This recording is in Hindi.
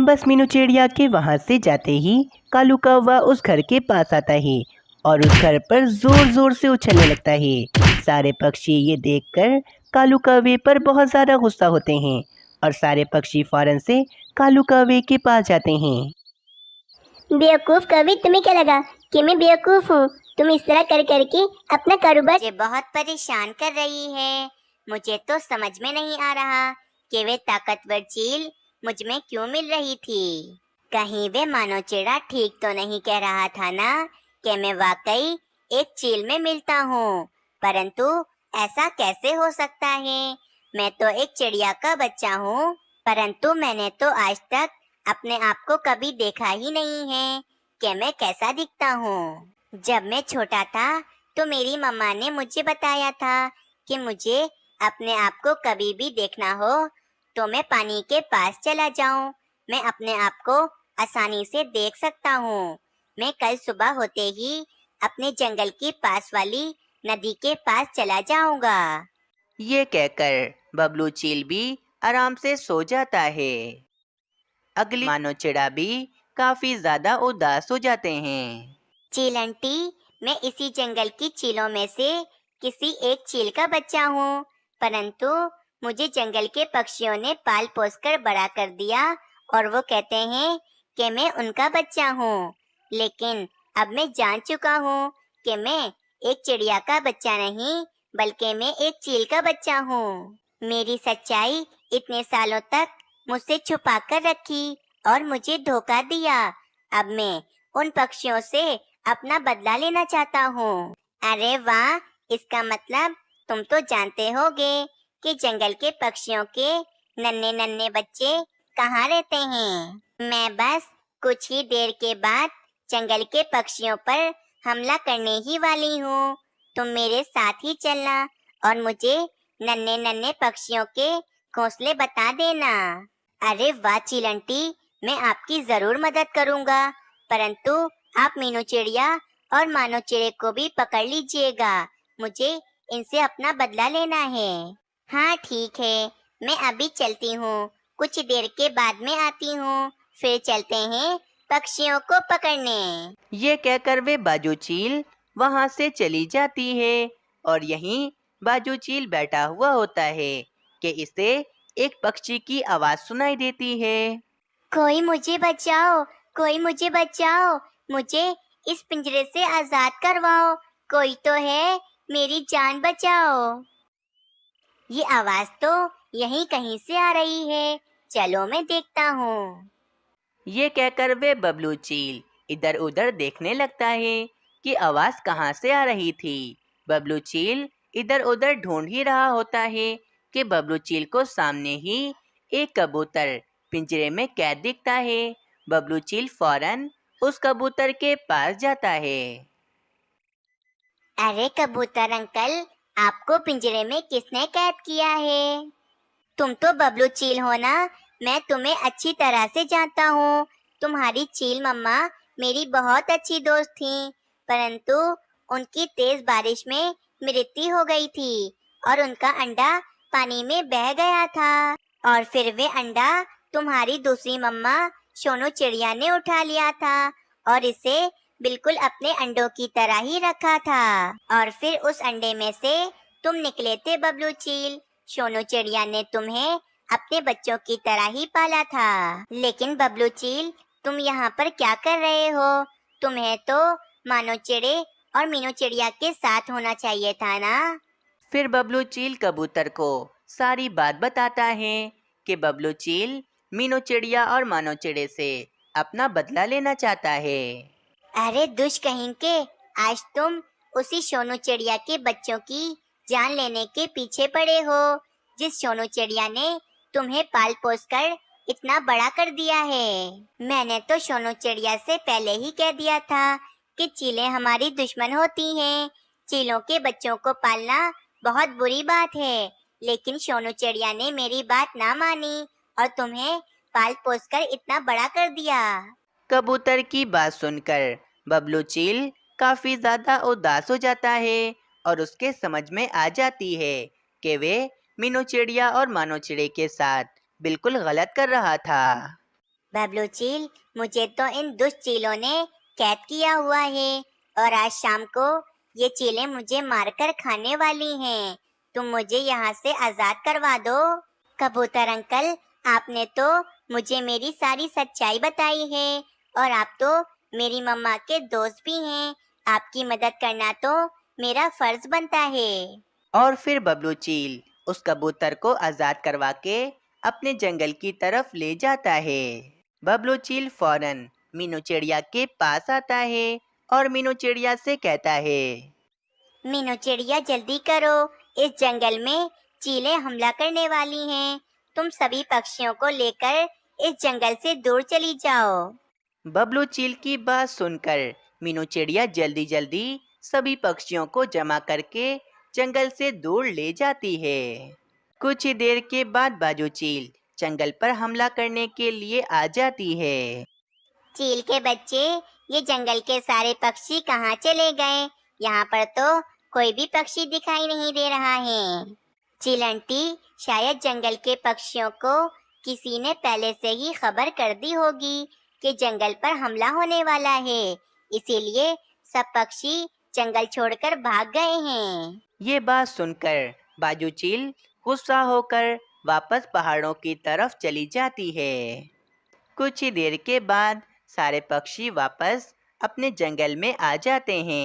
बस मीनू चिड़िया के वहाँ से जाते ही कालू कौवा उस घर के पास आता है और उस घर पर जोर जोर से उछलने लगता है। सारे पक्षी ये देखकर कालू कौवे पर बहुत ज़्यादा गुस्सा होते हैं और सारे पक्षी फौरन से कालू कौवे के पास जाते हैं। बेवकूफ कवि, तुम्हें क्या लगा कि मैं बेवकूफ हूँ? तुम इस तरह कर करके अपना कारोबार मुझे बहुत परेशान कर रही है। मुझे तो समझ में नहीं आ रहा कि वे ताकतवर चील मुझ में क्यों मिल रही थी। कहीं वे मानो चिड़ा ठीक तो नहीं कह रहा था ना कि मैं वाकई एक चील में मिलता हूँ। परंतु ऐसा कैसे हो सकता है? मैं तो एक चिड़िया का बच्चा हूँ, परंतु मैंने तो आज तक अपने आप को कभी देखा ही नहीं है कि मैं कैसा दिखता हूँ। जब मैं छोटा था तो मेरी मम्मा ने मुझे बताया था कि मुझे अपने आप को कभी भी देखना हो तो मैं पानी के पास चला जाऊं। मैं अपने आप को आसानी से देख सकता हूँ। मैं कल सुबह होते ही अपने जंगल के पास वाली नदी के पास चला जाऊंगा। ये कहकर बबलू चील भी आराम से सो जाता है। अगली मानो चिड़ा भी काफी ज्यादा उदास हो जाते हैं। चील आंटी, मैं इसी जंगल की चीलों में से किसी एक चील का बच्चा हूँ, परंतु मुझे जंगल के पक्षियों ने पाल पोस कर बड़ा कर दिया और वो कहते हैं कि मैं उनका बच्चा हूँ। लेकिन अब मैं जान चुका हूँ कि मैं एक चिड़िया का बच्चा नहीं बल्कि मैं एक चील का बच्चा हूँ। मेरी सच्चाई इतने सालों तक मुझसे छुपा कर रखी और मुझे धोखा दिया। अब मैं उन पक्षियों से अपना बदला लेना चाहता हूँ। अरे वाह, इसका मतलब तुम तो जानते होगे कि जंगल के पक्षियों के नन्हे नन्हे बच्चे कहाँ रहते हैं। मैं बस कुछ ही देर के बाद जंगल के पक्षियों पर हमला करने ही वाली हूँ। तुम मेरे साथ ही चलना और मुझे नन्हे नन्हे पक्षियों के घोंसले बता देना। अरे वाह चील आंटी, मैं आपकी जरूर मदद करूँगा, परंतु आप मीनू चिड़िया और मानो चिड़े को भी पकड़ लीजिएगा। मुझे इनसे अपना बदला लेना है। हाँ ठीक है, मैं अभी चलती हूँ, कुछ देर के बाद में आती हूँ, फिर चलते हैं पक्षियों को पकड़ने। ये कहकर वे बाजू चील वहाँ से चली जाती है और यहीं बाजू चील बैठा हुआ होता है कि इसे एक पक्षी की आवाज सुनाई देती है। कोई मुझे बचाओ, कोई मुझे बचाओ, मुझे इस पिंजरे से आजाद करवाओ, कोई तो है, मेरी जान बचाओ। ये आवाज तो यहीं कहीं से आ रही है, चलो मैं देखता हूँ। ये कहकर वे बबलू चील इधर उधर देखने लगता है कि आवाज कहाँ से आ रही थी। बबलू चील इधर उधर ढूंढ ही रहा होता है कि बबलू चील को सामने ही एक कबूतर पिंजरे में कैद दिखता है। बबलू चील फौरन उस कबूतर के पास जाता है। अरे कबूतर अंकल, आपको पिंजरे में किसने कैद किया है? तुम तो बबलू चील हो ना? मैं तुम्हें अच्छी तरह से जानता हूँ। तुम्हारी चील मम्मा मेरी बहुत अच्छी दोस्त थी, परंतु उनकी तेज बारिश में मृत्यु हो गई थी और उनका अंडा पानी में बह गया था और फिर वे अंडा तुम्हारी दूसरी मम्मा सोनू चिड़िया ने उठा लिया था और इसे बिल्कुल अपने अंडों की तरह ही रखा था और फिर उस अंडे में से तुम निकले थे बबलू चील। सोनू चिड़िया ने तुम्हें अपने बच्चों की तरह ही पाला था। लेकिन बबलू चील, तुम यहाँ पर क्या कर रहे हो? तुम्हें तो मानो चिड़े और मीनू चिड़िया के साथ होना चाहिए था ना। फिर बबलू चील कबूतर को सारी बात बताता है कि बबलू चील मीनू चिड़िया और मानो चिड़े से अपना बदला लेना चाहता है। अरे दुष्ट कहीं, आज तुम उसी सोनू चिड़िया के बच्चों की जान लेने के पीछे पड़े हो, जिस सोनू चिड़िया ने तुम्हें पाल पोस कर इतना बड़ा कर दिया है। मैंने तो सोनू चिड़िया से पहले ही कह दिया था कि चीलें हमारी दुश्मन होती हैं। चीलों के बच्चों को पालना बहुत बुरी बात है, लेकिन सोनू चिड़िया ने मेरी बात ना मानी और तुम्हें पाल पोस कर इतना बड़ा कर दिया। कबूतर की बात सुनकर बबलू चील काफी ज्यादा उदास हो जाता है और उसके समझ में आ जाती है कि वे मीनू चिड़िया और मानो चिड़े के साथ बिल्कुल गलत कर रहा था। बबलू चील, मुझे तो इन दुष्ट चीलों ने कैद किया हुआ है और आज शाम को ये चीलें मुझे मारकर खाने वाली हैं। तुम मुझे यहाँ से आजाद करवा दो। कबूतर अंकल, आपने तो मुझे मेरी सारी सच्चाई बताई है और आप तो मेरी मम्मा के दोस्त भी हैं। आपकी मदद करना तो मेरा फर्ज बनता है। और फिर बबलू चील उस कबूतर को आजाद करवा के अपने जंगल की तरफ ले जाता है। बबलू चील फौरन मीनू चिड़िया के पास आता है और मीनू चिड़िया से कहता है, मीनू चिड़िया, जल्दी करो, इस जंगल में चीलें हमला करने वाली हैं। तुम सभी पक्षियों को लेकर इस जंगल से दूर चली जाओ। बबलू चील की बात सुनकर मीनू चिड़िया जल्दी जल्दी सभी पक्षियों को जमा करके जंगल से दूर ले जाती है। कुछ ही देर के बाद बाजू चील जंगल पर हमला करने के लिए आ जाती है। चील के बच्चे, ये जंगल के सारे पक्षी कहाँ चले गए? यहाँ पर तो कोई भी पक्षी दिखाई नहीं दे रहा है। चील आंटी, शायद जंगल के पक्षियों को किसी ने पहले से ही खबर कर दी होगी कि जंगल पर हमला होने वाला है, इसीलिए सब पक्षी जंगल छोड़कर भाग गए हैं। ये बात सुनकर बाजू चील गुस्सा होकर वापस पहाड़ों की तरफ चली जाती है। कुछ ही देर के बाद सारे पक्षी वापस अपने जंगल में आ जाते हैं।